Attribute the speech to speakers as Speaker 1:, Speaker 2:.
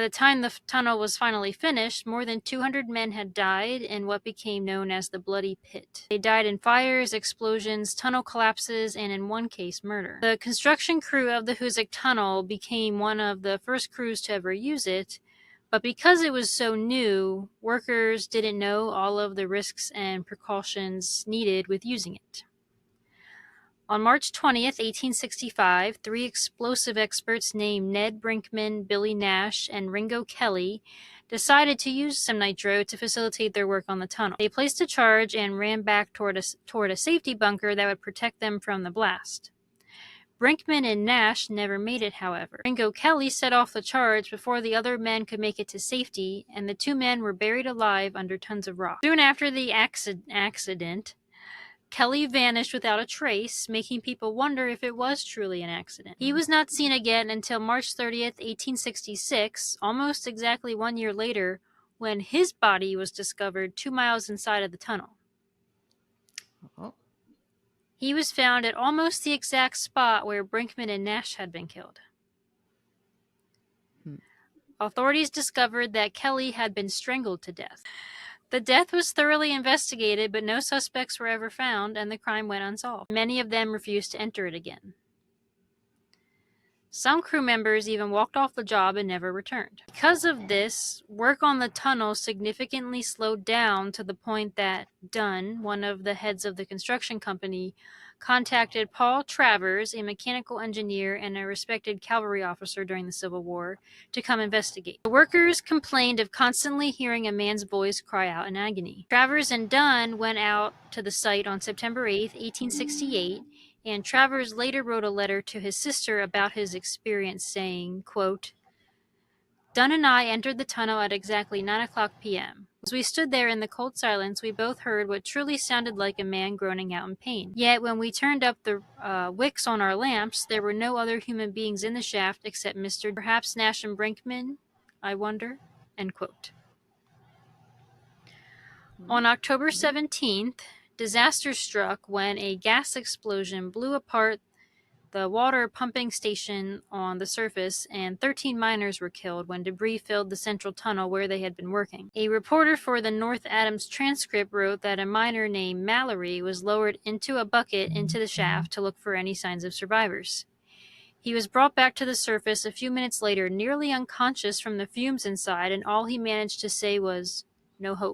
Speaker 1: By the time the tunnel was finally finished, more than 200 men had died in what became known as the Bloody Pit. They died in fires, explosions, tunnel collapses, and in one case, murder. The construction crew of the Hoosac Tunnel became one of the first crews to ever use it, but because it was so new, workers didn't know all of the risks and precautions needed with using it. On March 20th, 1865, 3 explosive experts named Ned Brinkman, Billy Nash, and Ringo Kelly decided to use some nitro to facilitate their work on the tunnel. They placed a charge and ran back toward a safety bunker that would protect them from the blast. Brinkman and Nash never made it, however. Ringo Kelly set off the charge before the other men could make it to safety, and the 2 men were buried alive under tons of rock. Soon after the accident, Kelly vanished without a trace, making people wonder if it was truly an accident. He was not seen again until March 30th, 1866, almost exactly 1 year later, when his body was discovered 2 miles inside of the tunnel.
Speaker 2: Oh.
Speaker 1: He was found at almost the exact spot where Brinkman and Nash had been killed. Authorities discovered that Kelly had been strangled to death. The death was thoroughly investigated, but no suspects were ever found, and the crime went unsolved. Many of them refused to enter it again. Some crew members even walked off the job and never returned. Because of this, work on the tunnel significantly slowed down to the point that Dunn, one of the heads of the construction company, contacted Paul Travers, a mechanical engineer and a respected cavalry officer during the Civil War, to come investigate. The workers complained of constantly hearing a man's voice cry out in agony. Travers and Dunn went out to the site on September 8, 1868, and Travers later wrote a letter to his sister about his experience, saying, quote, "Dunn and I entered the tunnel at exactly 9 o'clock p.m. As we stood there in the cold silence, we both heard what truly sounded like a man groaning out in pain. Yet when we turned up the wicks on our lamps, there were no other human beings in the shaft except Mr. perhaps Nash and Brinkman, I wonder." End quote. On October 17th, disaster struck when a gas explosion blew apart the water pumping station on the surface, and 13 miners were killed when debris filled the central tunnel where they had been working. A reporter for the North Adams Transcript wrote that a miner named Mallory was lowered into a bucket into the shaft to look for any signs of survivors. He was brought back to the surface a few minutes later, nearly unconscious from the fumes inside, and all he managed to say was, "No hope."